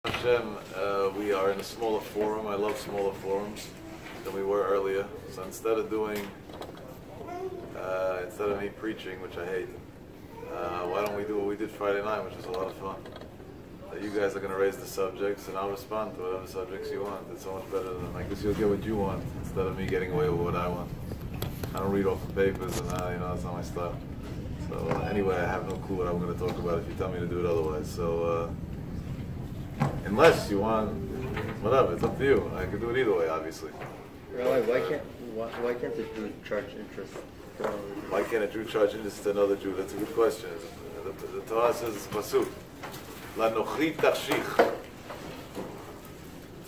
Hashem, we are in a smaller forum. I love smaller forums than we were earlier. So instead of me preaching, which I hate, why don't we do what we did Friday night, which was a lot of fun. You guys are going to raise the subjects, and I'll respond to whatever subjects you want. It's so much better than, I guess you'll get what you want, instead of me getting away with what I want. I don't read off the papers, and that's not my style. So anyway, I have no clue what I'm going to talk about if you tell me to do it otherwise. So unless you want, whatever, it's up to you. I could do it either way, obviously. Rabbi, why can't the Jew charge interest? Why can't a Jew charge interest to another Jew? That's a good question. The Torah says it's pasuk. Lanochi tachshich.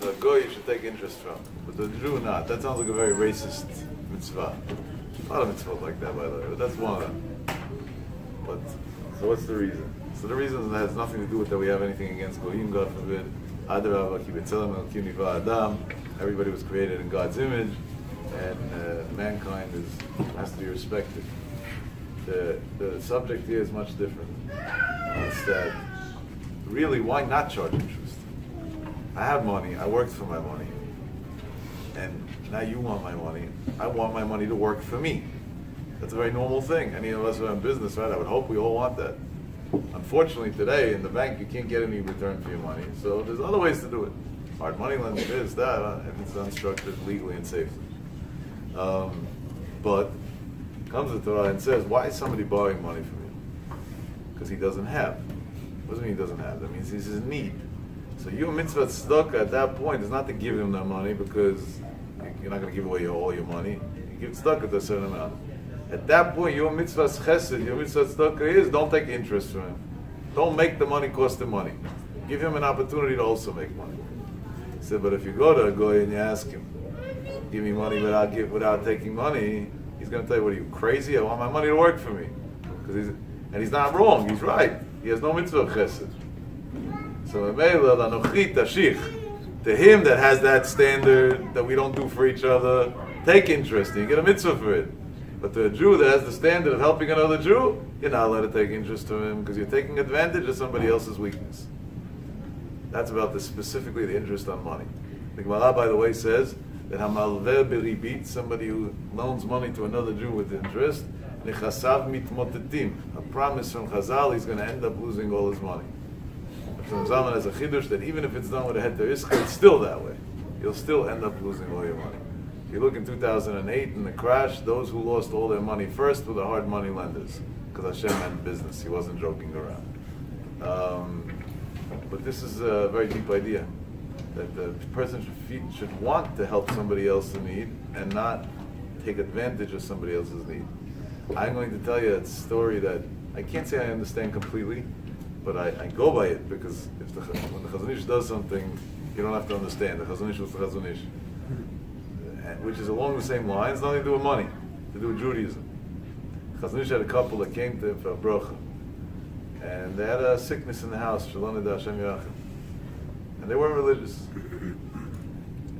So a goy you should take interest from, but the Jew not. That sounds like a very racist mitzvah. A lot of mitzvahs like that, by the way, but that's one of them. But so what's the reason? So the reason has nothing to do with that we have anything against goyim, God forbid. Adarabah ki b'tzelem elokim niva adam. Everybody was created in God's image, and mankind has to be respected. The subject here is much different. It's that really, why not charge interest? I have money. I worked for my money, and now you want my money. I want my money to work for me. That's a very normal thing. Any of us who are in business, right? I would hope we all want that. Unfortunately, today in the bank, you can't get any return for your money. So there's other ways to do it. Hard money lending is that, and it's unstructured legally and safely. But comes the Torah and says, why is somebody borrowing money from you? Because he doesn't have. What does it mean he doesn't have? That means he's in need. So your mitzvah tzedakah at that point is not to give him that money, because you're not going to give away all your money. You give tzedakah to a certain amount. At that point, your mitzvah chesed, your mitzvah tzedakah is, don't take interest from him. Don't make the money cost him money. Give him an opportunity to also make money. He said, but if you go to a goy and you ask him, give me money without taking money, he's going to tell you, what are you, crazy? I want my money to work for me. And he's not wrong, he's right. He has no mitzvah chesed. So to him that has that standard that we don't do for each other, take interest, and you get a mitzvah for it. But to a Jew that has the standard of helping another Jew, you're not allowed to take interest from him, because you're taking advantage of somebody else's weakness. That's about specifically the interest on money. The Gemara, by the way, says that hamalveh beribit, somebody who loans money to another Jew with interest, nechasav mitmotetim, a promise from Chazal, he's going to end up losing all his money. From Zaman has a chidush that even if it's done with a heter iska, it's still that way. You'll still end up losing all your money. If you look in 2008 in the crash, those who lost all their money first were the hard money lenders, because Hashem meant business. He wasn't joking around. But this is a very deep idea, that the person should want to help somebody else in need and not take advantage of somebody else's need. I'm going to tell you a story that I can't say I understand completely, but I go by it, because when the Chazon Ish does something, you don't have to understand. The Chazon Ish was the Chazon Ish, which is along the same lines, nothing to do with money, to do with Judaism. Chazon Ish had a couple that came to him for a bracha, and they had a sickness in the house, Shalom Hashem Yachim, and they weren't religious.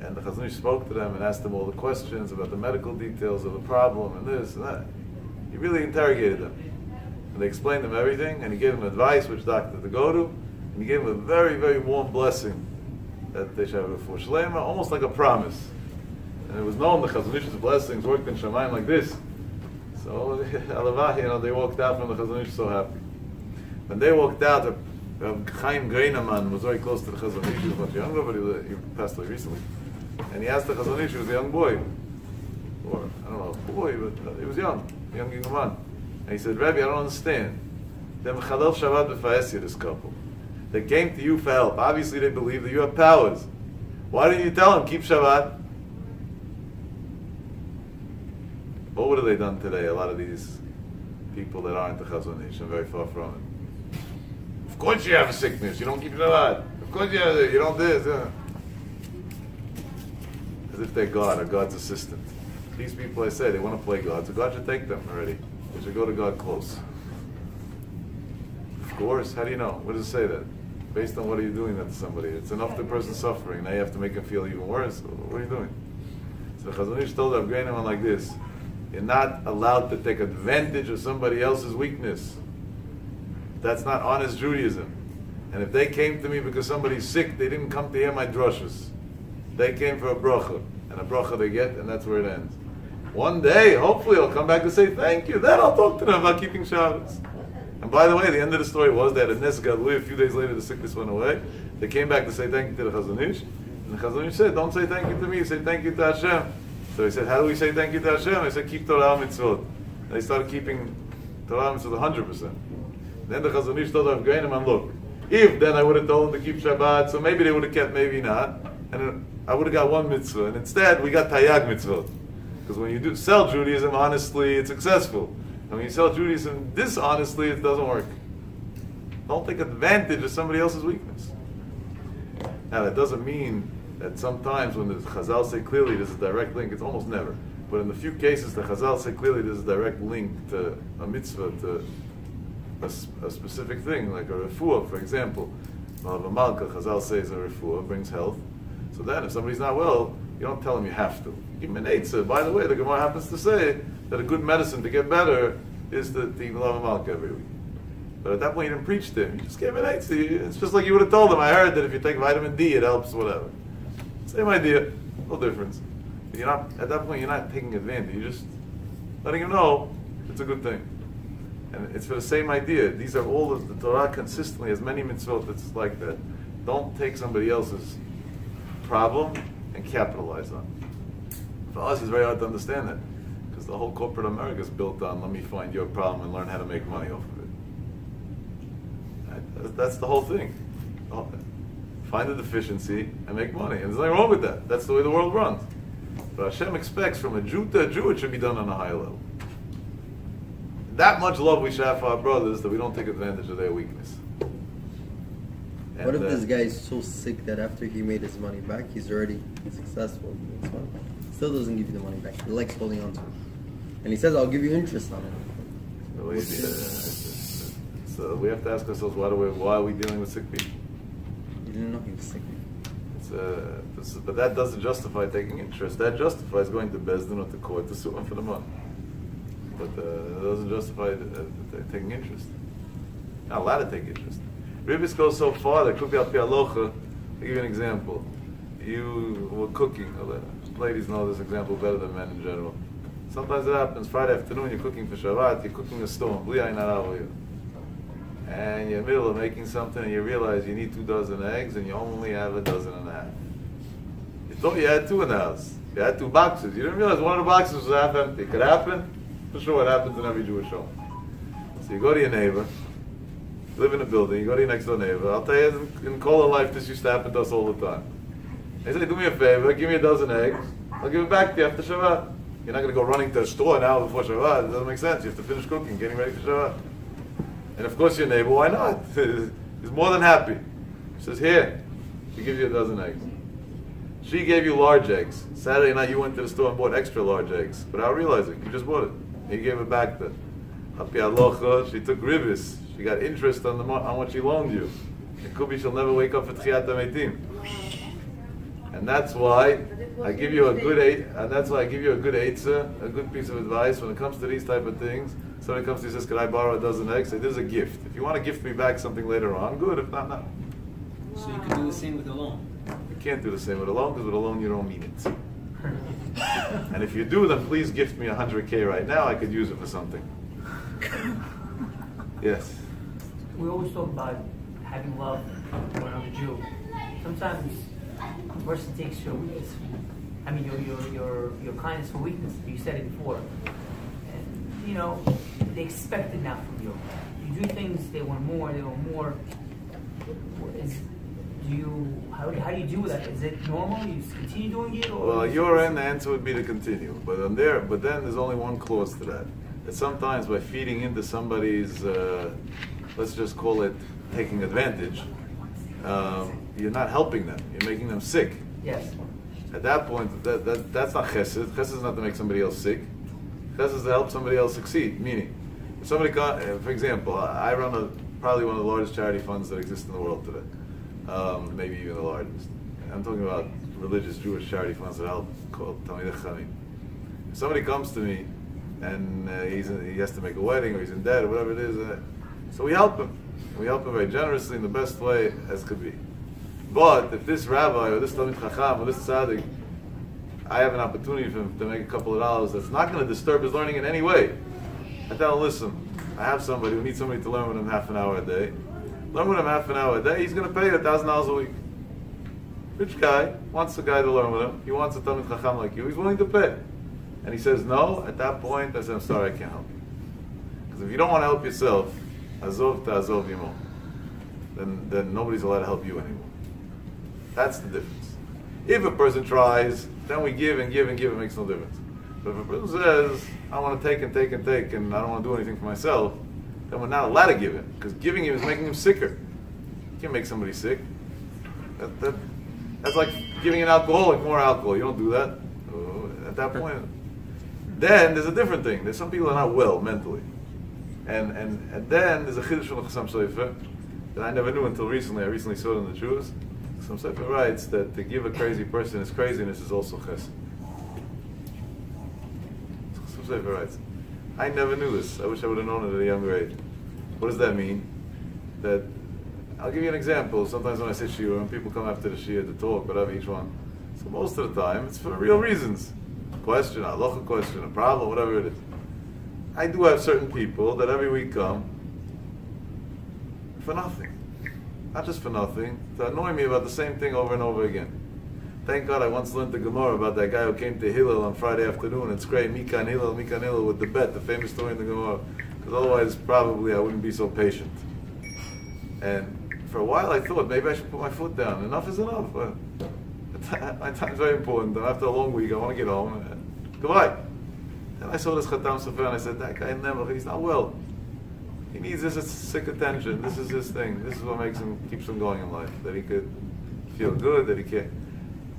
And the Chazon Ish spoke to them and asked them all the questions about the medical details of the problem and this and that. He really interrogated them. And they explained them everything, and he gave them advice which doctor to go to, and he gave them a very, very warm blessing that they should have a for Shlema, almost like a promise. And it was known the Chazon Ish's blessings worked in Shamayim like this. So, Alavah, they walked out from the Chazon Ish so happy. When they walked out, Chaim Greinaman was very close to the Chazon Ish. He was much younger, but he passed away recently. And he asked the Chazon Ish, he was a young boy, or I don't know, boy, but he was young man. And he said, Rabbi, I don't understand. They Mechalel Shabbat b'Fa'esya, this couple. They came to you for help. Obviously, they believe that you have powers. Why didn't you tell them, keep Shabbat? But what have they done today? A lot of these people that aren't the Chazon Ish are very far from it. Of course you have a sickness. You don't keep Shabbat. Of course you have it. You don't this. As if they're God or God's assistant. These people, I say, they want to play God, so God should take them already. They should go to God close. Of course. How do you know? What does it say that? Based on what are you doing that to somebody? It's enough the person suffering. Now you have to make him feel even worse. What are you doing? So Chazon Ish told Rav Yaakov like this: you're not allowed to take advantage of somebody else's weakness. That's not honest Judaism. And if they came to me because somebody's sick, they didn't come to hear my drushes. They came for a bracha. And a bracha they get, and that's where it ends. One day, hopefully, I'll come back to say thank you. Then I'll talk to them about keeping Shabbos. And by the way, the end of the story was that in Nes Gadlui, a few days later, the sickness went away. They came back to say thank you to the Chazon Ish. And the Chazon Ish said, don't say thank you to me, say thank you to Hashem. So he said, how do we say thank you to Hashem? I said, keep Torah mitzvot. And they started keeping Torah mitzvot 100%. Then the Chazon Ish told Rav Yaakov, look, if then I would have told them to keep Shabbat, so maybe they would have kept, maybe not. And I would have got one mitzvah. And instead, we got Tayag mitzvot. Because when you do sell Judaism honestly, it's successful. And when you sell Judaism dishonestly, it doesn't work. Don't take advantage of somebody else's weakness. Now, that doesn't mean that sometimes when the Chazal say clearly there's a direct link, it's almost never. But in the few cases the Chazal say clearly there's a direct link to a mitzvah, to a specific thing, like a refuah, for example. A malka, Chazal says a refuah brings health. So then, if somebody's not well, you don't tell them you have to. Give them an eitzah. By the way, the Gemara happens to say that a good medicine to get better is to eat lava malka every week. But at that point, you didn't preach to him. You just gave him an eitzah. It's just like you would have told him, I heard that if you take vitamin D, it helps, whatever. Same idea, no difference. But you're not, at that point, you're not taking advantage. You're just letting him know it's a good thing. And it's for the same idea. These are all the Torah consistently has many mitzvot that's like that. Don't take somebody else's problem and capitalize on it. For us, it's very hard to understand that because the whole corporate America is built on let me find your problem and learn how to make money off of it. Right? That's the whole thing. Find the deficiency and make money. And there's nothing wrong with that. That's the way the world runs. But Hashem expects from a Jew to a Jew, it should be done on a high level. That much love we should have for our brothers that we don't take advantage of their weakness. And what if this guy is so sick that after he made his money back, he's already successful? Still doesn't give you the money back. He likes holding on to it. And he says, I'll give you interest on it. So we have to ask ourselves, why are we dealing with sick people? You didn't know he was sick. But that doesn't justify taking interest. That justifies going to Bezdin or to court to sue him for the money. But it doesn't justify taking interest. You're not allowed to take interest. Ribbis goes so far that could be al pi halacha. I'll give you an example. You were cooking. Ladies know this example better than men in general. Sometimes it happens. Friday afternoon, you're cooking for Shabbat. You're cooking a stone. And you're in the middle of making something, and you realize you need 2 dozen eggs, and you only have 1.5 dozen. You thought you had 2 in the house. You had 2 boxes. You didn't realize one of the boxes was half empty. It could happen. For sure, it happens in every Jewish home. So you go to your neighbor. Live in a building, you go to your next door neighbor. I'll tell you, in Kol life, this used to happen to us all the time. They say, do me a favor, give me 1 dozen eggs. I'll give it back to you after Shabbat. You're not going to go running to the store an hour before Shabbat. It doesn't make sense. You have to finish cooking, getting ready for Shabbat. And of course your neighbor, why not? He's more than happy. He says, here, she gives you 1 dozen eggs. She gave you large eggs. Saturday night you went to the store and bought extra large eggs. Without realizing, you just bought it. And you gave it back to her. She took ribis. She got interest on what she loaned you. It could be she'll never wake up for Tchiyat HaMeitim. And that's why I give you a good eitzah, a good piece of advice when it comes to these type of things. Somebody comes to you and says, could I borrow 1 dozen eggs? Say, this is a gift. If you want to gift me back something later on, good. If not, no. So you can do the same with a loan? You can't do the same with a loan because with a loan you don't mean it. And if you do, then please gift me 100K right now. I could use it for something. Yes. We always talk about having love for another Jew. Sometimes a person takes your weakness, your kindness for weakness. You said it before, and they expect it now from you. You do things, they want more. They want more. How do you deal with that? Is it normal? You just continue doing it? Or well, your end, the answer would be to continue. But then there's only one clause to that. That sometimes by feeding into somebody's, let's just call it taking advantage, you're not helping them. You're making them sick. Yes. At that point, that's not chesed. Chesed is not to make somebody else sick. Chesed is to help somebody else succeed. Meaning, if somebody, for example, I run probably one of the largest charity funds that exist in the world today. Maybe even the largest. I'm talking about religious Jewish charity funds that help, called Talmidei Chachamim. If somebody comes to me and he has to make a wedding or he's in debt or whatever it is, so we help him. we help him very generously in the best way as could be. But if this rabbi or this Talmid Chacham or this tzaddik, I have an opportunity for him to make a couple of dollars that's not going to disturb his learning in any way, I tell him, listen, I have somebody who needs somebody to learn with him half an hour a day. Learn with him half an hour a day, he's going to pay you $1,000 a week. Rich guy wants a guy to learn with him. He wants a Talmid Chacham like you. He's willing to pay. And he says no. At that point, I say, I'm sorry, I can't help you. Because if you don't want to help yourself, azov ta'azov yimo, then nobody's allowed to help you anymore. That's the difference. If a person tries, then we give and give and give. It makes no difference. But if a person says, I want to take and take and take, and I don't want to do anything for myself, then we're not allowed to give him. Because giving him is making him sicker. You can't make somebody sick. That's like giving an alcoholic more alcohol. You don't do that. At that point, then there's a different thing. There's some people who are not well mentally. And then there's a chiddush from the Chassam Sofer that I never knew until recently. I recently saw it in the Jews. Chassam Sofer writes that to give a crazy person his craziness is also chesed. Chassam Sofer writes, I never knew this. I wish I would have known it at a younger age. What does that mean? That I'll give you an example. Sometimes when I say Shiur, when people come after the Shiur to talk, whatever each one. So most of the time, it's for real reasons. A question, a halacha question, a problem, whatever it is. I do have certain people that every week come for nothing. Not just for nothing, to annoy me about the same thing over and over again. Thank God I once learned the Gemara about that guy who came to Hillel on Friday afternoon and screamed Mikan Hillel with the bet, the famous story in the Gemara. Because otherwise, probably I wouldn't be so patient. And for a while I thought maybe I should put my foot down. Enough is enough. But my time's very important. And after a long week, I want to get home. Goodbye. And I saw this Chatam Sofer and I said, that guy never, he's not well. He needs this sick attention. This is his thing. This is what keeps him going in life. That he could feel good, that he can.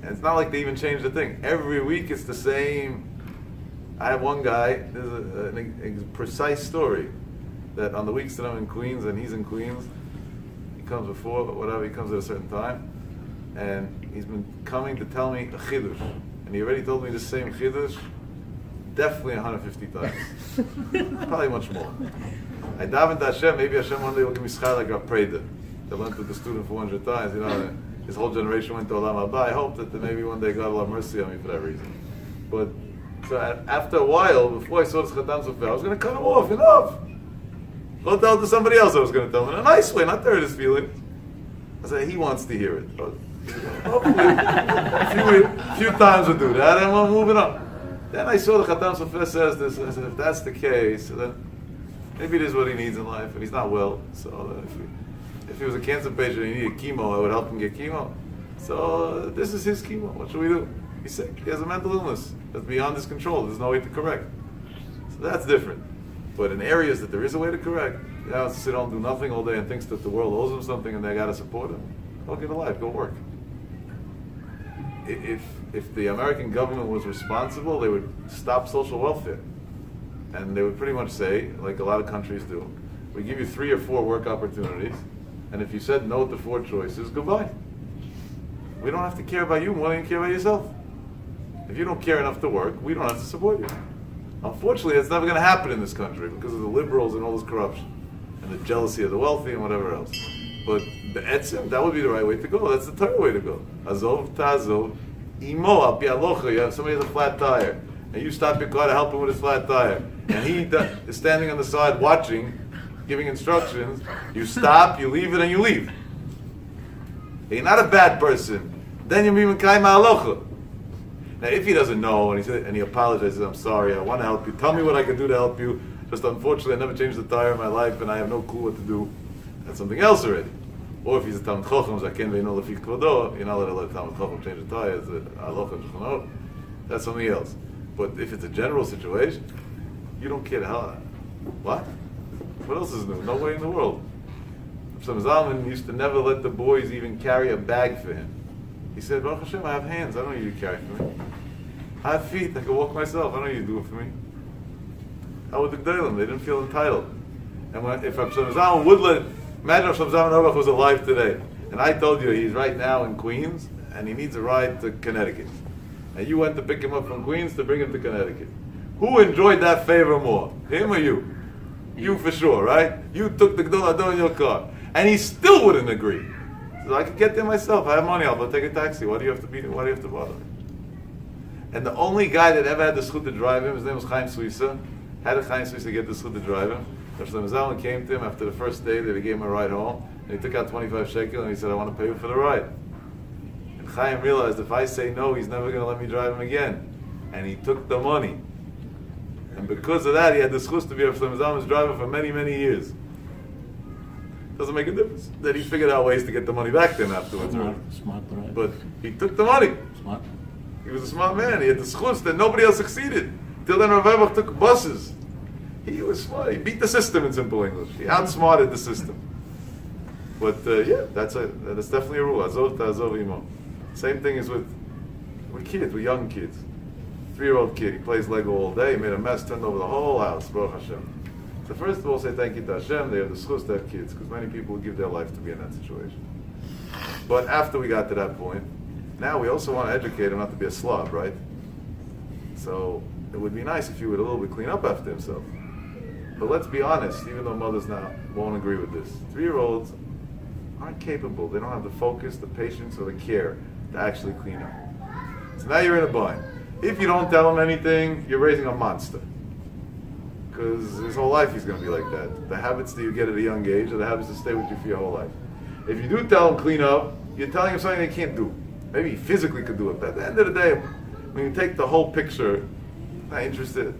And it's not like they even changed the thing. Every week it's the same. I have one guy, there's a precise story, that on the weeks that I'm in Queens and he's in Queens, comes before, but whatever, he comes at a certain time, and he's been coming to tell me a chiddush, and he already told me the same chiddush, definitely 150 times, probably much more. I davened to Hashem, maybe Hashem one day will give me schar like Rav Preda, that learned with the student 400 times, his whole generation went to Olam Haba. I hope that maybe one day God will have mercy on me for that reason. But, so after a while, before I saw this Chatam Sofer, I was going to cut him off, enough! Go tell it to somebody else I was going to tell him in a nice way, not to hurt his feelings. I said, he wants to hear it. But hopefully, a few times we'll do that, and we'll move it on. Then I saw the Chatam Sofer says this, and I said, if that's the case, then maybe it is what he needs in life, and he's not well. So if he was a cancer patient and he needed chemo, I would help him get chemo. So this is his chemo. What should we do? He's sick. He has a mental illness that's beyond his control. There's no way to correct. So that's different. But in areas that there is a way to correct, you know, sit home, do nothing all day and thinks that the world owes him something and they got to support him, go get a life, go work. If the American government was responsible, they would stop social welfare. And they would pretty much say, like a lot of countries do, we give you 3 or 4 work opportunities, and if you said no to 4 choices, goodbye. We don't have to care about you more than you care about yourself. If you don't care enough to work, we don't have to support you. Unfortunately, that's never going to happen in this country because of the liberals and all this corruption and the jealousy of the wealthy and whatever else. But be'etzim, that would be the right way to go. That's the Torah way to go. Azov ta'azov, imo al pi alocha. You have somebody has a flat tire, and you stop your car to help him with his flat tire, and he is standing on the side watching, giving instructions. You stop, you leave it, and you leave. And you're not a bad person. Then you're even kaima alocha. Now, if he doesn't know and he apologizes, I'm sorry, I want to help you. Tell me what I can do to help you. Just unfortunately, I never changed the tire in my life, and I have no clue what to do. That's something else already. Or if he's a Talmid Chacham, you're not allowed to let a Talmid Chacham change the tire. It's that's something else. But if it's a general situation, you don't care how. What? What else is new? No way in the world. Some Zalman used to never let the boys even carry a bag for him. He said, Baruch Hashem, I have hands. I don't need you to carry for me. I have feet. I can walk myself. I don't need you to do it for me. I would declare them. They didn't feel entitled. And if Rav Zalman would let, imagine if Rav Zalman Auerbach was alive today, and I told you he's right now in Queens, and he needs a ride to Connecticut. And you went to pick him up from Queens to bring him to Connecticut. Who enjoyed that favor more? Him or you? You for sure, right? You took the Gdol Adon in your car. And he still wouldn't agree. So I could get there myself. I have money. I'll go take a taxi. Why do you have to bother me? And the only guy that ever had the zchut to drive him, his name was Chaim Suisa. Had a Chaim Suisa get the zchut to drive him. Rosh Hashanah came to him after the first day that he gave him a ride home. And he took out 25 shekel and he said, I want to pay you for the ride. And Chaim realized, if I say no, he's never going to let me drive him again. And he took the money. And because of that, he had the zchus to be Rosh Hashanah's driver for many, many years. Doesn't make a difference. Then he figured out ways to get the money back then afterwards. Smart, right? But he took the money. Smart. He was a smart man. He had the zchus that nobody else succeeded. Till then, Rav Yaakov took buses. He was smart. He beat the system in simple English. He outsmarted the system. But yeah, that's definitely a rule. Azov ta'azov imo. Same thing is with kids, with young kids. 3-year-old kid, he plays Lego all day. He made a mess, turned over the whole house. Baruch Hashem. So first of all, say thank you to Hashem. They have the zchus to have kids, because many people would give their life to be in that situation. But after we got to that point, now we also want to educate him not to be a slob, right? So it would be nice if he would a little bit clean up after himself. But let's be honest, even though mothers now won't agree with this, 3-year-olds aren't capable. They don't have the focus, the patience, or the care to actually clean up. So now you're in a bind. If you don't tell him anything, you're raising a monster. Because his whole life he's going to be like that. The habits that you get at a young age are the habits that stay with you for your whole life. If you do tell him clean up, you're telling him something they can't do. Maybe he physically could do it, but at the end of the day, when you take the whole picture, not interested,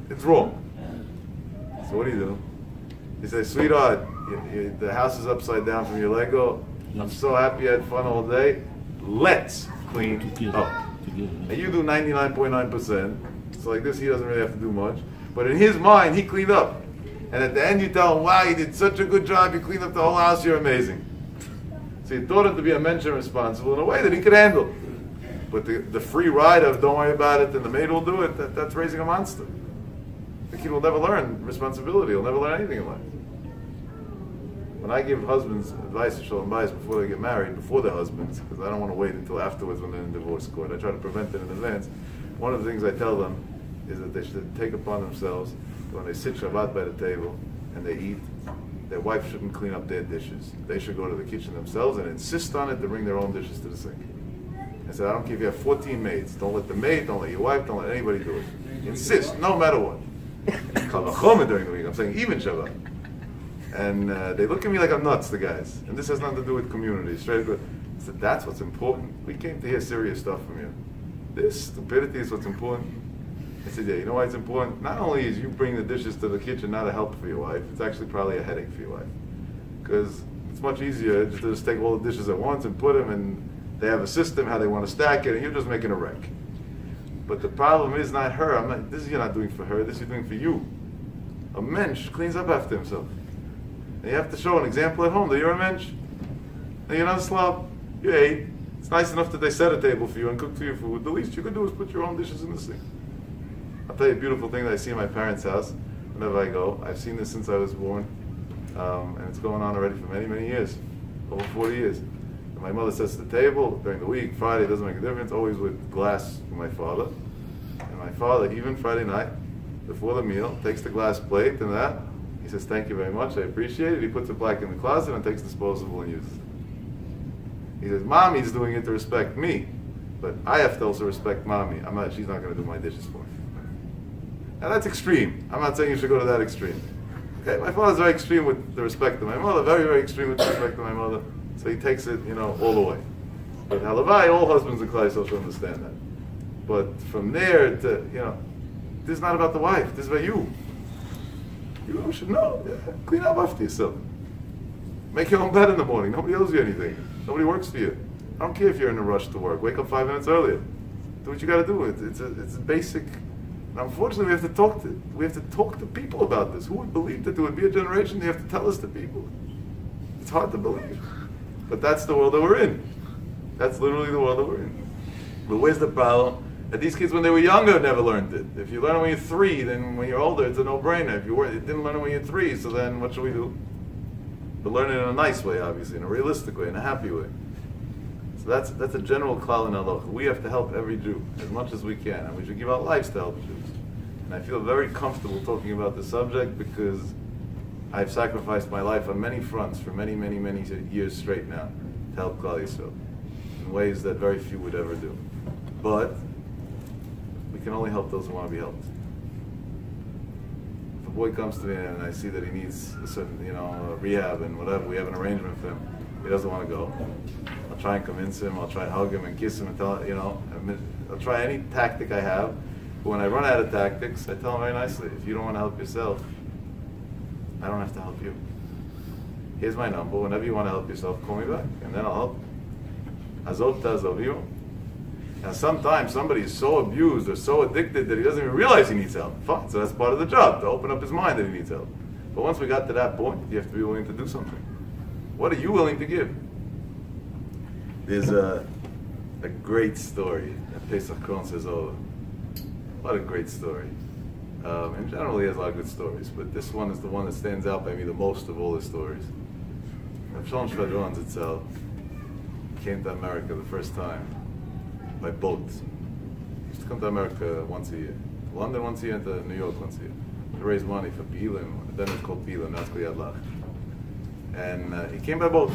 it's wrong. So what do? You say, sweetheart, the house is upside down from your Lego. I'm so happy I had fun all day. Let's clean up. And you do 99.9%. So like this, he doesn't really have to do much. But in his mind, he cleaned up. And at the end, you tell him, wow, you did such a good job. You cleaned up the whole house. You're amazing. So you taught him to be a mensch and responsible in a way that he could handle. But the free ride of don't worry about it and the maid will do it, that's raising a monster. The kid will never learn responsibility. He'll never learn anything in life. When I give husbands advice to shalom bayis before they get married, before their husbands, because I don't want to wait until afterwards when they're in divorce court. I try to prevent it in advance. One of the things I tell them is that they should take upon themselves when they sit Shabbat by the table and they eat, their wife shouldn't clean up their dishes. They should go to the kitchen themselves and insist on it to bring their own dishes to the sink. I said, I don't care if you have 14 maids. Don't let the maid, don't let your wife, don't let anybody do it. Insist, no matter what. Kal v'chomer during the week. I'm saying even Shabbat. And they look at me like I'm nuts, the guys. And this has nothing to do with community. Straight up. I said, that's what's important. We came to hear serious stuff from you. This stupidity is what's important. I said, yeah, you know why it's important? Not only is you bring the dishes to the kitchen not a help for your wife, it's actually probably a headache for your wife. Because it's much easier to just take all the dishes at once and put them, and they have a system how they want to stack it, and you're just making a wreck. But the problem is not her. This you're not doing for her, this you're doing for you. A mensch cleans up after himself. And you have to show an example at home that you're a mensch. And you're not a slob. You ate. It's nice enough that they set a table for you and cook for you food. The least you can do is put your own dishes in the sink. I'll tell you a beautiful thing that I see in my parents' house whenever I go. I've seen this since I was born. And it's going on already for many, many years. Over 40 years. And my mother sets the table during the week, Friday, doesn't make a difference, always with glass for my father. And my father, even Friday night, before the meal, takes the glass plate and that. He says, thank you very much, I appreciate it. He puts it back in the closet and takes disposable and uses it. He says, Mommy's doing it to respect me, but I have to also respect Mommy. She's not going to do my dishes for me. Now that's extreme. I'm not saying you should go to that extreme. Okay, my father's very extreme with the respect of my mother, very, very extreme with the respect of my mother, so he takes it, all the way. But halavai, all husbands in Klal Yisrael should understand that. But from there to, this is not about the wife, this is about you. You should know. Yeah. Clean up after yourself. Make your own bed in the morning. Nobody owes you anything. Nobody works for you. I don't care if you're in a rush to work. Wake up 5 minutes earlier. Do what you got to do. It's a basic. And unfortunately, we have to talk to people about this. Who would believe that there would be a generation they have to tell us to people? It's hard to believe, but that's the world that we're in. That's literally the world that we're in. But where's the problem? That these kids, when they were younger, never learned it. If you learn it when you're 3, then when you're older, it's a no-brainer. If you didn't learn it when you're 3, so then what should we do? But learn it in a nice way, obviously, in a realistic way, in a happy way. So that's a general klal in halacha. We have to help every Jew as much as we can, and we should give our lives to help Jews. And I feel very comfortable talking about this subject because I've sacrificed my life on many fronts for many, many, many years straight now to help Klal Yisrael in ways that very few would ever do. But we can only help those who want to be helped. If a boy comes to me and I see that he needs a certain, rehab and whatever, we have an arrangement for him, he doesn't want to go. I'll try and convince him, I'll try and hug him and kiss him and tell, I'll try any tactic I have. But when I run out of tactics, I tell him very nicely, if you don't want to help yourself, I don't have to help you. Here's my number. Whenever you want to help yourself, call me back, and then I'll help. Azov ta'azoviu. Now sometimes somebody is so abused or so addicted that he doesn't even realize he needs help. Fine, so that's part of the job, to open up his mind that he needs help. But once we got to that point, you have to be willing to do something. What are you willing to give? There's a great story that Pesach Kron says over. What a great story. In general, he has a lot of good stories, but this one is the one that stands out by me the most of all his stories. Rav Shalom Shvadron Zitzel came to America the first time by boat. He used to come to America once a year. To London once a year and to New York once a year. To raise money for Bilim. Then it's called Bilim, now it's called Yad Lach. And he came by boat.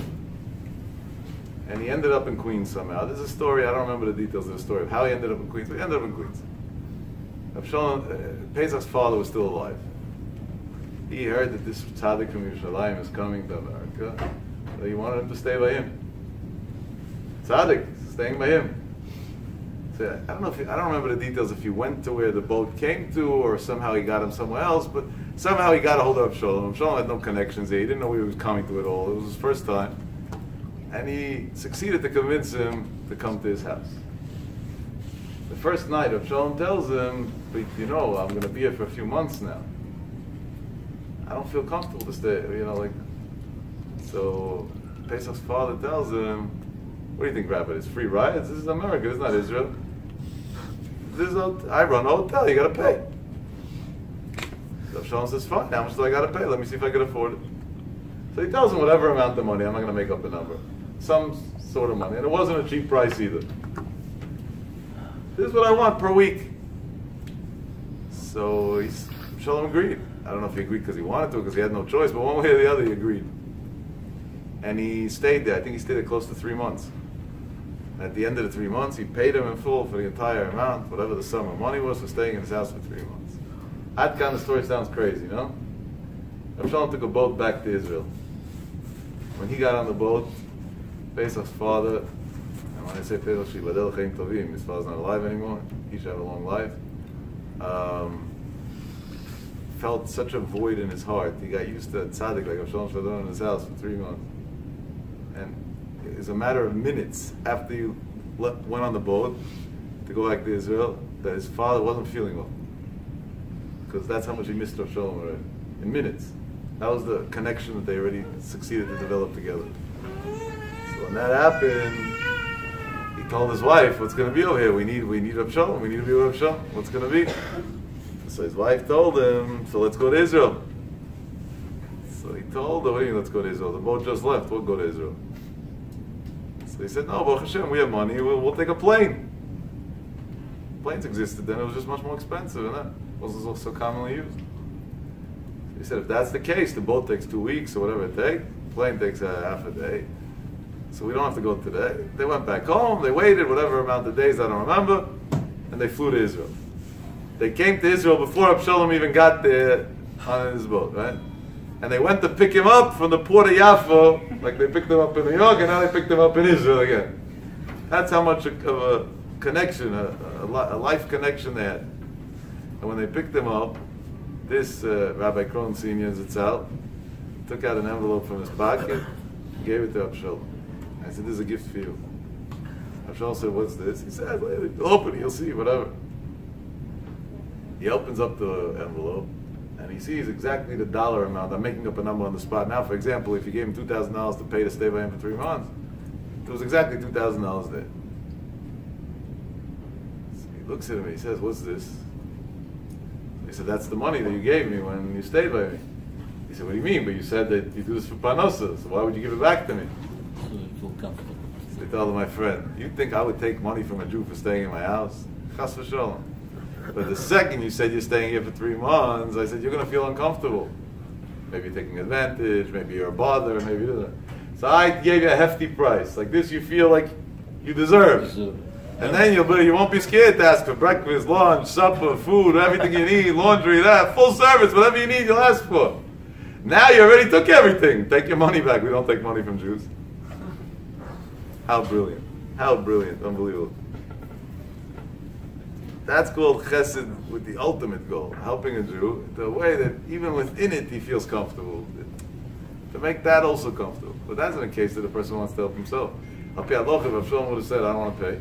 And he ended up in Queens somehow. There's a story, I don't remember the details of the story of how he ended up in Queens, but he ended up in Queens. Pesach's father was still alive. He heard that this tzaddik from Yerushalayim is coming to America, so he wanted him to stay by him. Tzaddik, staying by him. So I don't remember the details if he went to where the boat came to, or somehow he got him somewhere else, but somehow he got a hold of Shalom. Shalom had no connections here. He didn't know he was coming to it all. It was his first time. And he succeeded to convince him to come to his house. The first night, Shalom tells him, but I'm going to be here for a few months now. I don't feel comfortable to stay, So Pesach's father tells him, what do you think, Rabbi? It's free rides? This is America, this is not Israel. I run a hotel, you got to pay. So Shalom says, fine, how much do I got to pay? Let me see if I can afford it. So he tells him whatever amount of money, I'm not going to make up a number. Some sort of money, and it wasn't a cheap price either. This is what I want per week. So Shalom agreed. I don't know if he agreed because he wanted to, because he had no choice, but one way or the other he agreed. And he stayed there. I think he stayed there close to 3 months. At the end of the 3 months, he paid him in full for the entire amount, whatever the sum of money was, for staying in his house for 3 months. That kind of story sounds crazy, no? Rav Shalom took a boat back to Israel. When he got on the boat, Pesach's father, and when I say Pesach, Shibadel Chaim Tovim, his father's not alive anymore, he should have a long life, felt such a void in his heart. He got used to tzaddik like Rav Shalom Shvadron in his house for 3 months. And it's a matter of minutes after you went on the boat to go back to Israel that his father wasn't feeling well. Because that's how much he missed Rav Shalom already. In minutes. That was the connection that they already succeeded to develop together. So when that happened, he told his wife, what's going to be over here? We need Rav Shalom. We need to be with Rav Shalom. What's going to be? So his wife told him, so let's go to Israel. So he told her, what do you mean let's go to Israel? The boat just left. We'll go to Israel. So he said, no, Baruch Hashem, we have money. We'll take a plane. Planes existed then. It was just much more expensive, and that wasn't so commonly used. He said, if that's the case, the boat takes 2 weeks or whatever it takes. The plane takes half a day. So we don't have to go today. They went back home. They waited whatever amount of days, I don't remember. And they flew to Israel. They came to Israel before Absalom even got there on his boat, right? And they went to pick him up from the port of Yaffo, like they picked him up in New York, and now they picked him up in Israel again. That's how much of a connection, a life connection they had. And when they picked him up, this Rabbi Kron Senior Zitzal took out an envelope from his pocket and gave it to Absalom. I said, this is a gift for you. Absalom said, what's this? He said, open it, you'll see, whatever. He opens up the envelope and he sees exactly the dollar amount. I'm making up a number on the spot now. For example, if you gave him $2,000 to pay to stay by him for 3 months, it was exactly $2,000 there. So he looks at him and he says, what's this? He said, that's the money that you gave me when you stayed by me. He said, what do you mean? But you said that you do this for Panosa, so why would you give it back to me? Feel comfortable. So he told him, my friend, you think I would take money from a Jew for staying in my house? Chas v'sholom. But the second you said you're staying here for 3 months, I said, you're going to feel uncomfortable. Maybe you're taking advantage, maybe you're a bother, maybe you're... So I gave you a hefty price. Like this you feel like you deserve. And then you won't be scared to ask for breakfast, lunch, supper, food, everything you need, laundry, that, full service, whatever you need, you'll ask for. Now you already took everything. Take your money back. We don't take money from Jews. How brilliant. How brilliant. Unbelievable. That's called chesed with the ultimate goal. Helping a Jew the way that even within it he feels comfortable. To make that also comfortable. But that's in a case that the person wants to help himself. Al pi halacha, if Avshalom would have said, I don't want to pay.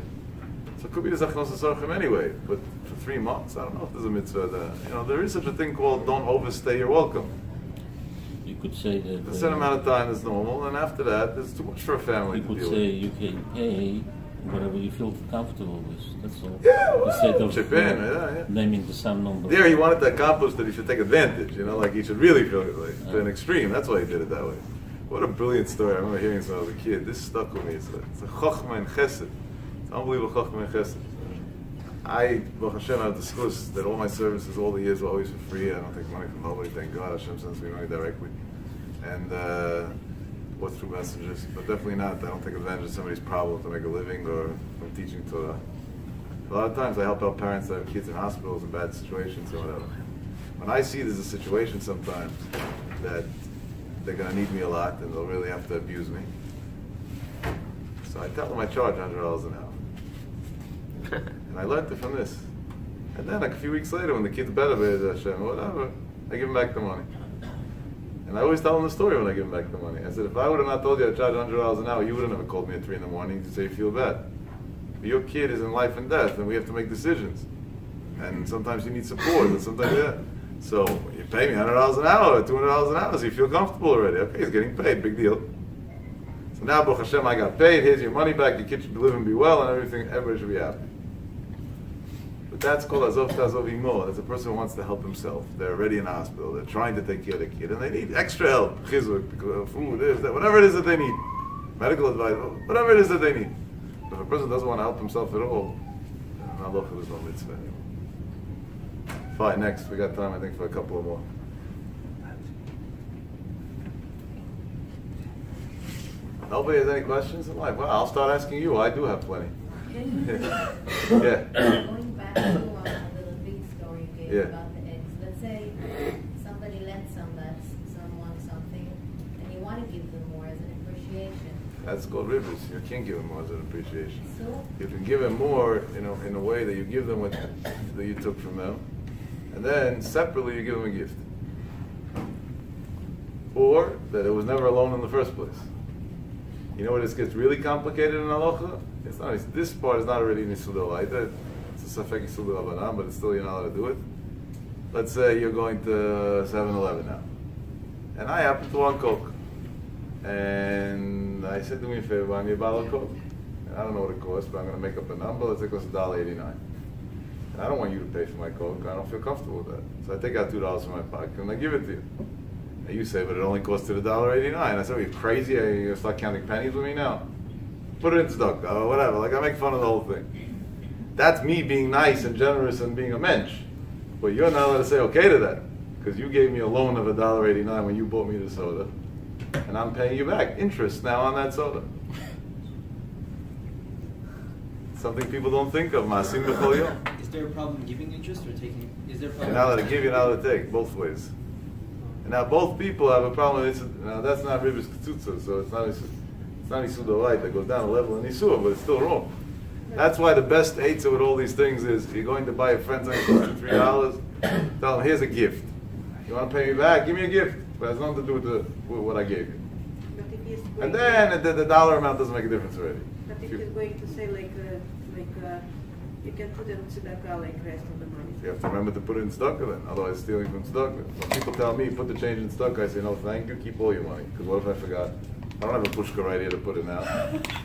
So it could be the Zachnos Asarchim anyway. But for 3 months, I don't know if there's a mitzvah that, there is such a thing called don't overstay your welcome. You could say that... A certain amount of time is normal, and after that, there's too much for a family to deal with. You could say you can pay whatever you feel comfortable with, that's all. Yeah, well, instead of chip in, yeah. naming the same number. There he wanted to accomplish that he should take advantage, like he should really feel it, like, to an extreme. That's why he did it that way. What a brilliant story. I remember hearing this when I was a kid. This stuck with me. It's a chokhmah and chesed. It's unbelievable chokhmah and chesed. Baruch Hashem, I've discussed that all my services all the years were always for free. I don't take money from nobody, thank God. Hashem sends me money directly. And or through messengers, but definitely not. I don't take advantage of somebody's problem to make a living or from teaching Torah. A lot of times I help out parents that have kids in hospitals in bad situations or whatever. When I see there's a situation sometimes that they're going to need me a lot and they'll really have to abuse me, so I tell them I charge $100 an hour. And I learned it from this. And then like a few weeks later when the kid's better, Hashem, whatever, I give them back the money. And I always tell them the story when I give them back the money. I said, if I would have not told you I charge $100 an hour, you would have never called me at 3 in the morning to say you feel bad. But your kid is in life and death, and we have to make decisions. And sometimes you need support, and sometimes, yeah. So you pay me $100 an hour, $200 an hour, so you feel comfortable already. Okay, he's getting paid, big deal. So now, Baruch Hashem, I got paid, here's your money back, your kid should live and be well, and everything, everybody should be happy. But that's called azov ta'azov imo. That's a person who wants to help himself. They're already in a hospital. They're trying to take care of the kid, and they need extra help. Chizuk, food, this, that, whatever it is that they need. Medical advice, whatever it is that they need. But if a person doesn't want to help himself at all, then halacha is no mitzvah anymore. Fine, next. We got time, I think, for a couple of more. Nobody has any questions in life? Well, I'll start asking you. I do have plenty. Yeah. Going back to the big story you gave about the eggs. Let's say somebody lent someone something, and you want to give them more as an appreciation. That's called rivers. You can't give them more as an appreciation. So You can give them more, in a way that you give them what that you took from them, and then separately you give them a gift, or that it was never a loan in the first place. You know where this gets really complicated in halacha? It's not. This part is not already nisudolaita. It's a safek nisudolavanam, but it's still you're not allowed to do it. Let's say you're going to 7-Eleven now, and I happen to want Coke, and I said, do me a favor, buy me a bottle of Coke. And I don't know what it costs, but I'm going to make up a number. Let's say it costs $1.89. And I don't want you to pay for my Coke. I don't feel comfortable with that. So I take out $2 from my pocket and I give it to you. And you say, but it only costed $1.89. I said, are you crazy? Are you going to start counting pennies with me now? Put it in stock, or whatever. Like, I make fun of the whole thing. That's me being nice and generous and being a mensch. But you're not allowed to say okay to that. Because you gave me a loan of $1.89 when you bought me the soda. And I'm paying you back interest now on that soda. Something people don't think of. Masim b'chol yom. Is there a problem giving interest or taking? Is there a problem? You're not allowed to give, you're not allowed to take, both ways. And now both people have a problem. Now that's not ribis ketzutza, so it's not isur light that goes down a level in isur, but it's still wrong. That's why the best eitzah with all these things is you're going to buy a friend something for $3. Tell them, here's a gift. You want to pay me back? Give me a gift. But it has nothing to do with what I gave you. But if he's And going then the dollar amount doesn't make a difference already. But if he's going to say you can put in tzedakah like rest of the money. You have to remember to put it in tzedakah then, otherwise stealing from tzedakah. When people tell me, put the change in tzedakah, I say, no, thank you, keep all your money. Because what if I forgot? I don't have a pushka right here to put it now.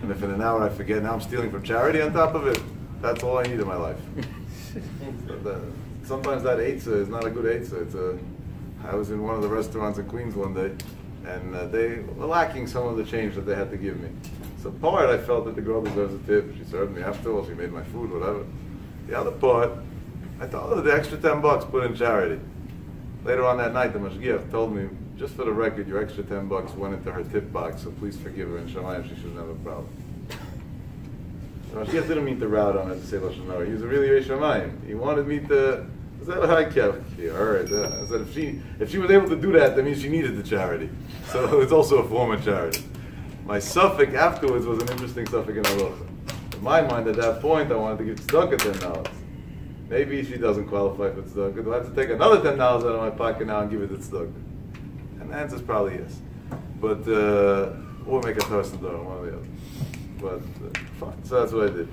And if in an hour I forget, now I'm stealing from charity on top of it. That's all I need in my life. Sometimes that eitzah is not a good eitzah. I was in one of the restaurants in Queens one day, and they were lacking some of the change that they had to give me. So part, I felt that the girl deserves a tip. She served me after all. She made my food, whatever. The other part, I told her the extra $10 put in charity. Later on that night, the mashgiach told me, just for the record, your extra $10 went into her tip box, so please forgive her in Shamayim, she shouldn't have a problem. She didn't mean to route on her to say Lashon Hara. He was a really Reish Shamayim. He wanted me to. I said, I said if she was able to do that means she needed the charity. So it's also a form of charity. My suffix afterwards was an interesting suffix in halacha. In my mind, at that point, I wanted to give tzedakah $10. Maybe she doesn't qualify for tzedakah. Do I have to take another $10 out of my pocket now and give it to tzedakah? And the answer is probably yes. But or make a person do one or the other. But fine. So that's what I did.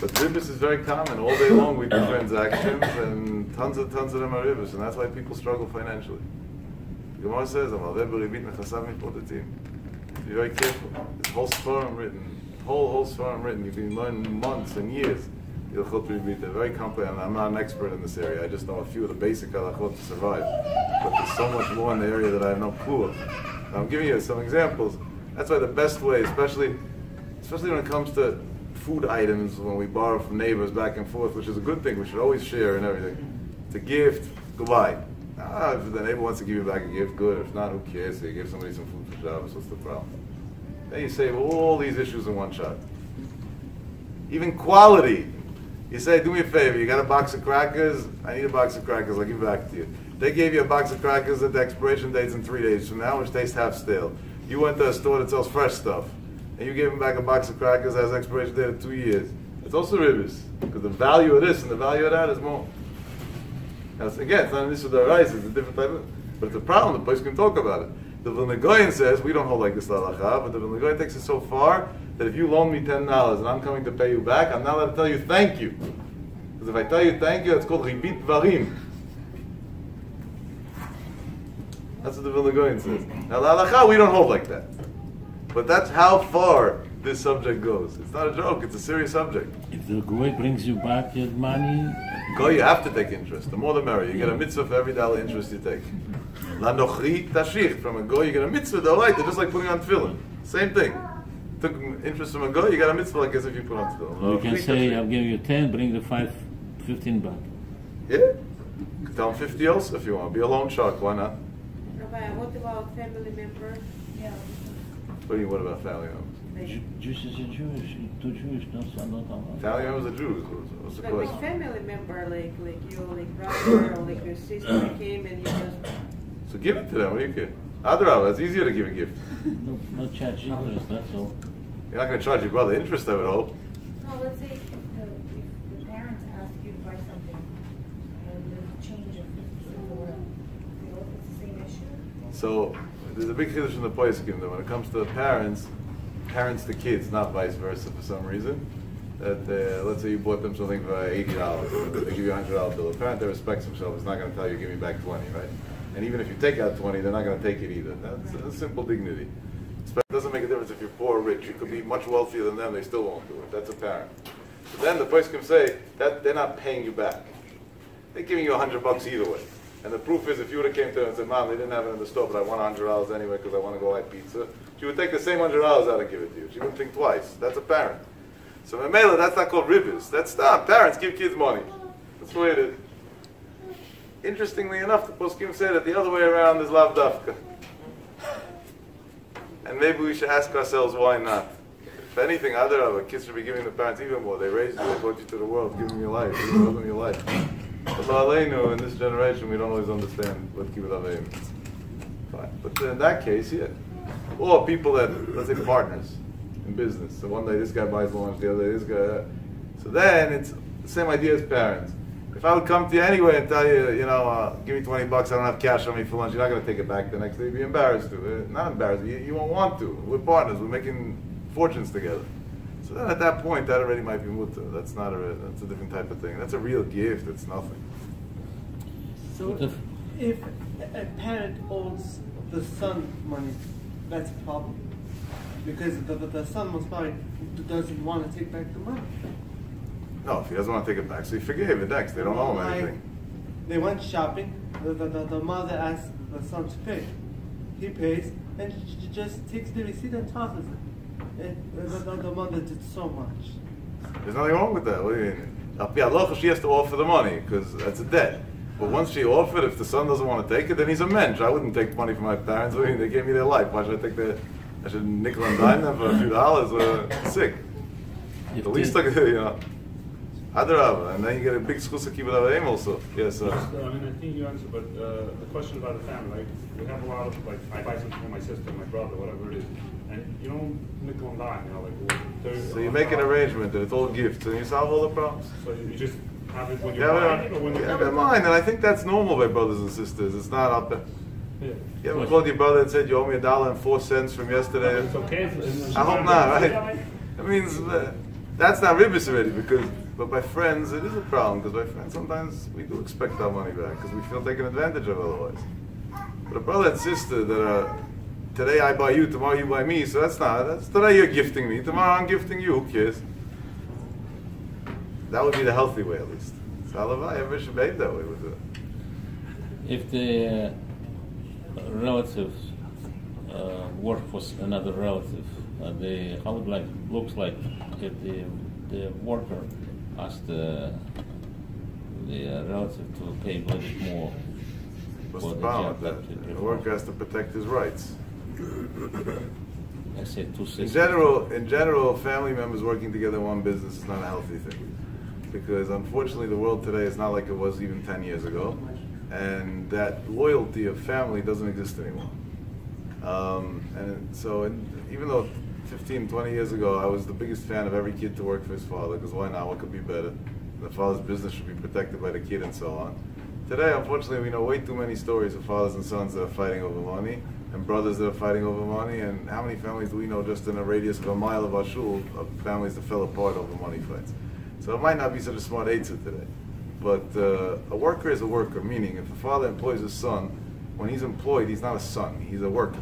But ribbis is very common. All day long we do transactions, and tons of them are ribbis, and that's why people struggle financially. The Gemara says, be very careful. This whole Sfarim written, you can learn months and years. Very complicated. I'm not an expert in this area. I just know a few of the basic halachot to survive. But there's so much more in the area that I have no clue of. Now, I'm giving you some examples. That's why the best way, especially when it comes to food items, when we borrow from neighbors back and forth, which is a good thing, we should always share and everything. It's a gift, goodbye. If the neighbor wants to give you back a gift, good. If not, who cares? So you give somebody some food for Shabbos, what's the problem? Then you save all these issues in one shot. Even quality. You say, do me a favor, you got a box of crackers? I need a box of crackers, I'll give it back to you. They gave you a box of crackers that the expiration date's in 3 days from now, which tastes half stale. You went to a store that sells fresh stuff, and you gave them back a box of crackers that has expiration date of 2 years. It's also ribbis, because the value of this and the value of that is more. Now, again, it's not an issue of the rice, it's a different type of, but it's a problem, the place can talk about it. The Vilna Goyen says, we don't hold like this halacha, but the Vilna Goyen takes it so far that if you loan me $10 and I'm coming to pay you back, I'm not allowed to tell you thank you. Because if I tell you thank you, it's called ribit varim. That's what the Vilna Goyen says. Now the halacha, we don't hold like that. But that's how far this subject goes. It's not a joke, it's a serious subject. If the goy brings you back your money... Goy, you have to take interest. The more the merrier. You get a mitzvah for every dollar interest you take. La nochri tashich. From a goy, you get a mitzvah, they're just like putting on tefillin. Same thing. Took interest from a goy, you got a mitzvah like as if you put on tefillin. You can say, I'll give you 10, bring the 15 back. Yeah. Tell them 50 also if you want. Be a loan shark, why not? Rabbi, what about family members? Yeah. What about family members? Jews is a Jewish, two Jewish, not allowed. Family members are Jews. What's the question? Like family member, like your brother or like your sister came and you just... So give it to them. What do you care? Adrabah, it's easier to give a gift. No charge interest, that's all. You're not going to charge your brother interest, I would hope. No, let's say if the parents ask you to buy something and there's a change of 50 cents or whatever, it's the same issue? So there's a big chiddush in the Poskim that when it comes to the parents to kids, not vice versa for some reason. That let's say you bought them something for $80, they give you a $100 bill. A parent that respects himself is not going to tell you, give me back 20, right? And even if you take out 20, they're not going to take it either. That's a simple dignity. It doesn't make a difference if you're poor or rich. You could be much wealthier than them, they still won't do it. That's a parent. But then the person can say that they're not paying you back. They're giving you $100 either way. And the proof is, if you would have came to her and said, Mom, they didn't have it in the store, but I want $100 anyway because I want to go buy pizza, she would take the same $100 out and give it to you. She wouldn't think twice. That's a parent. So Mamela, that's not called ribbis. That's not. Parents give kids money. That's the way it is. Interestingly enough, the poskim say that the other way around is lav dafka. And maybe we should ask ourselves why not. If anything, other kids should be giving the parents even more. They raised you, they brought you to the world, give them your life, give them your life. But in this generation, we don't always understand what kibbutz avayim means. Fine. But in that case, yeah. Or people that, let's say, partners in business. So one day this guy buys lunch, the other day this guy. So then it's the same idea as parents. If I would come to you anyway and tell you, give me $20, I don't have cash on me for lunch, you're not going to take it back the next day. You'd be embarrassed to. Not embarrassed, you won't want to. We're partners, we're making fortunes together. So then at that point, that already might be mutter. That's a different type of thing. That's a real gift, it's nothing. So if a parent owes the son money, that's a problem. Because the son most probably doesn't want to take back the money. No, if he doesn't want to take it back, so he forgave it next. They don't owe him anything. They went shopping, the mother asked the son to pay. He pays, and she just takes the receipt and tosses it. The mother did so much. There's nothing wrong with that. What do you mean? She has to offer the money, because that's a debt. But once she offered, if the son doesn't want to take it, then he's a mensch. I wouldn't take money from my parents. I mean, they gave me their life. Why should I take I should nickel and dime them for a few dollars? Sick. The least I could do, Adarabah, and then you get a big schus kibbutz avayim also. Yes, sir. I mean, I think you answered, but the question about the family, like, we have a lot of, like, I buy something for my sister, my brother, whatever it is, and you don't nickel and dime, like. So you make an arrangement that it's all gifts, and you solve all the problems. So you just have it when you're buying it, or when you're mine, and I think that's normal by brothers and sisters. It's not up there. Yeah. You ever called your brother and said you owe me $1.04 from yesterday? It's okay. I hope not, right? It means that's not ribbis already, but by friends it is a problem, because by friends sometimes we do expect our money back because we feel taken advantage of otherwise. But a brother and sister that are, today I buy you, tomorrow you buy me, so that's today you're gifting me, tomorrow I'm gifting you, who cares? That would be the healthy way at least. So everybody should behave that way with it. If the relatives work for another relative, how it looks like if the worker asked the relative to pay much more. What's the problem with that? The worker has to protect his rights. I said in general, family members working together in one business is not a healthy thing, because unfortunately the world today is not like it was even 10 years ago, and that loyalty of family doesn't exist anymore. And so even though 15, 20 years ago I was the biggest fan of every kid to work for his father, because why not? What could be better? The father's business should be protected by the kid and so on. Today, unfortunately, we know way too many stories of fathers and sons that are fighting over money, and brothers that are fighting over money, and how many families do we know just in a radius of a mile of our shul of families that fell apart over money fights? So it might not be such a smart answer today. But a worker is a worker, meaning if a father employs his son, when he's employed, he's not a son, he's a worker.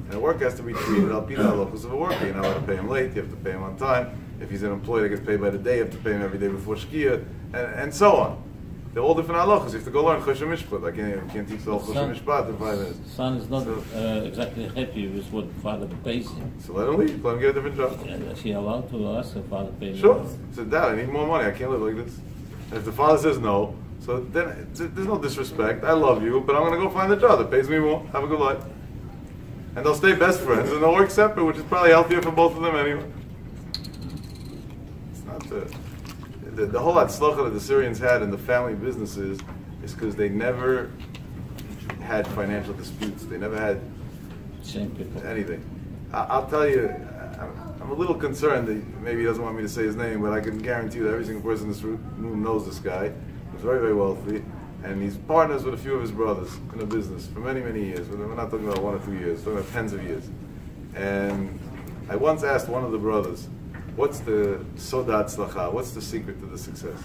And a worker has to be treated al pi halachos of a worker. You're not allowed to pay him late, you have to pay him on time. If he's an employee that gets paid by the day, you have to pay him every day before Shkia, and so on. They're all different halachos. You have to go learn Choshen Mishpat. Like you can't teach the whole Choshen Mishpat in 5 minutes. Son is not exactly happy with what father pays him. So let him leave. Let him get a different job. Is he allowed to ask the father pay him? Sure. He said, Dad, I need more money. I can't live like this. And if the father says no, so then there's no disrespect. I love you, but I'm going to go find a job that pays me more. Have a good life. And they'll stay best friends, and they'll work separate, which is probably healthier for both of them anyway. It's not the whole atzlacha that the Syrians had in the family businesses is because they never had financial disputes. They never had anything. I'll tell you, I'm a little concerned that maybe he doesn't want me to say his name, but I can guarantee you that every single person in this room knows this guy. He's very, very wealthy, and he's partners with a few of his brothers in a business for many, many years. We're not talking about 1 or 2 years, we're talking about tens of years. And I once asked one of the brothers, what's the sodat tzlacha? What's the secret to the success?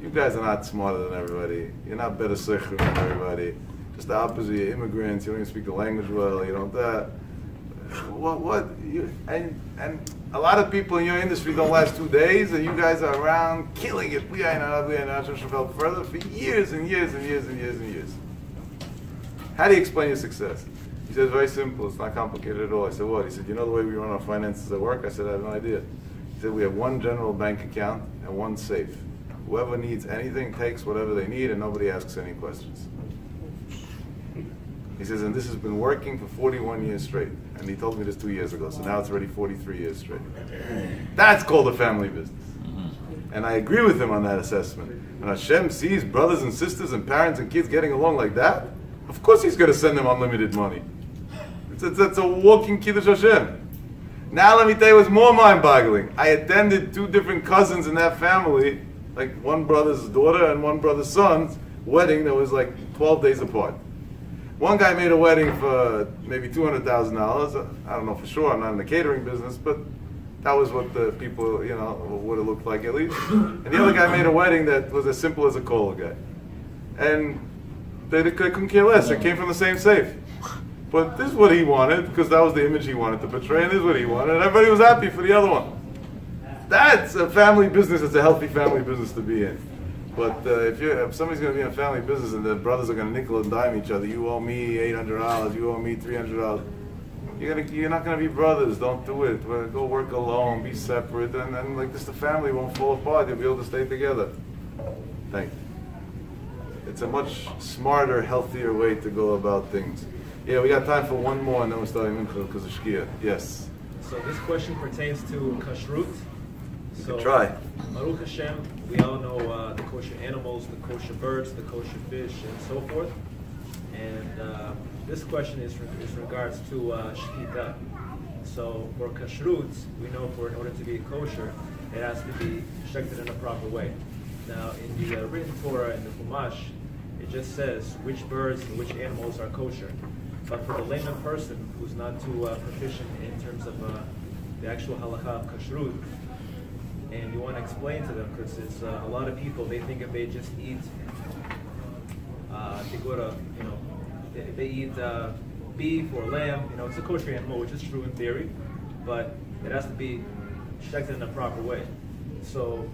You guys are not smarter than everybody. You're not better seichel than everybody. Just the opposite. You're immigrants. You don't even speak the language well. You don't that. And a lot of people in your industry don't last 2 days, and you guys are around killing it. We are further for years and years and years and years and years. How do you explain your success? He said, very simple. It's not complicated at all. I said, what? He said, you know the way we run our finances at work? I said, I have no idea. He said, we have one general bank account and one safe. Whoever needs anything takes whatever they need, and nobody asks any questions. He says, and this has been working for 41 years straight. And he told me this 2 years ago, so now it's already 43 years straight. That's called a family business. And I agree with him on that assessment. When Hashem sees brothers and sisters and parents and kids getting along like that, of course he's going to send them unlimited money. It's a walking Kiddush Hashem. Now let me tell you what's more mind-boggling. I attended 2 different cousins in that family, like one brother's daughter and one brother's son's wedding that was like 12 days apart. One guy made a wedding for maybe $200,000. I don't know for sure, I'm not in the catering business, but that was what the people, would have looked like at least. And the other guy made a wedding that was as simple as a cola guy. And they couldn't care less. It came from the same safe. But this is what he wanted, because that was the image he wanted to portray, and this is what he wanted, and everybody was happy for the other one. That's a family business. It's a healthy family business to be in. But if somebody's going to be in a family business and the brothers are going to nickel and dime each other, you owe me $800, you owe me $300, you're not going to be brothers. Don't do it. Go work alone, be separate, and then like this, the family won't fall apart. You'll be able to stay together. Thank you. It's a much smarter, healthier way to go about things. Yeah, we got time for one more, and then we're starting Mincha because of Shkia. Yes. So this question pertains to kashrut. You can try. Baruch Hashem, we all know the kosher animals, the kosher birds, the kosher fish, and so forth. And this question is regards to shkita. So for kashrut, we know in order to be kosher, it has to be shechted in a proper way. Now, in the written Torah, in the Chumash, it just says which birds and which animals are kosher. But for the layman person who's not too proficient in terms of the actual halakha of kashrut, and you want to explain to them, because it's a lot of people, they think if they just eat tigura, they eat beef or lamb, it's a kosher animal, which is true in theory, but it has to be checked in a proper way. So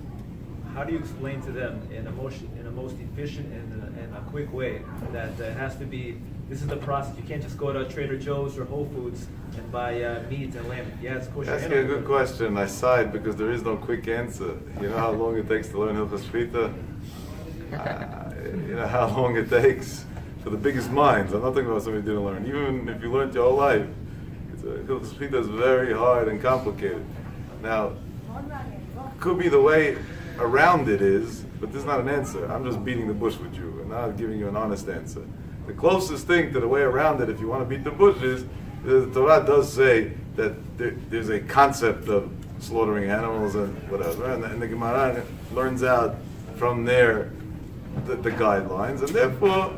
how do you explain to them in a most efficient and a quick way that it has to be, this is the process, you can't just go to Trader Joe's or Whole Foods and buy meat and lamb. Yeah, it's kosher. That's a good question. I sighed because there is no quick answer. You know how long it takes to learn Hilchos Shechita? You know how long it takes for the biggest minds. I'm not talking about somebody who didn't learn. Even if you learned your whole life, Hilchos Shechita is very hard and complicated. Now, could be the way around it is, but this is not an answer. I'm just beating the bush with you and not giving you an honest answer. The closest thing to the way around it, if you want to beat the bush, is the Torah does say that there's a concept of slaughtering animals and whatever, and the Gemara learns out from there the guidelines, and therefore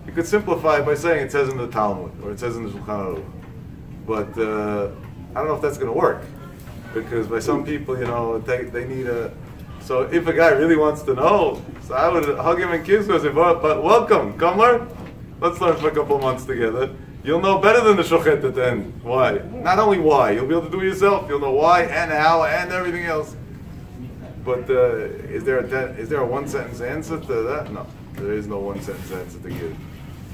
you could simplify it by saying it says in the Talmud or it says in the Shulchan Aruch. But I don't know if that's going to work, because by some people, they need a. So if a guy really wants to know, so I would hug him and kiss him and say, but welcome, come learn. Let's learn for a couple of months together. You'll know better than the shochet at the end. Why? Not only why, you'll be able to do it yourself. You'll know why and how and everything else. But is there a one-sentence answer to that? No, there is no one-sentence answer to give.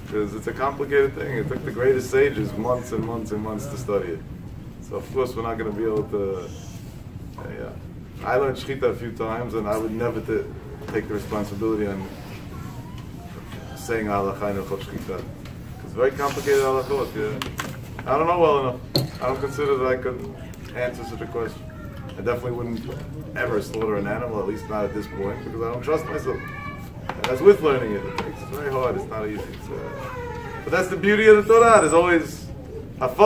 Because it's a complicated thing. It took the greatest sages months and months and months to study it. So of course we're not going to be able to... I learned Shechita a few times, and I would never take the responsibility on saying halakha in Hilchos Shechita. It's very complicated halachot. Yeah. I don't know well enough. I don't consider that I could answer such a question. I definitely wouldn't ever slaughter an animal, at least not at this point, because I don't trust myself. And that's with learning it. It's very hard. It's not easy. But that's the beauty of the Torah. There's always there's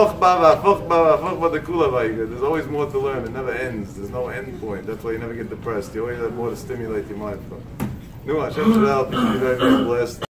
always more to learn. It never ends. There's no end point. That's why you never get depressed. You always have more to stimulate your mind from. Hashem should help. You're very, very blessed.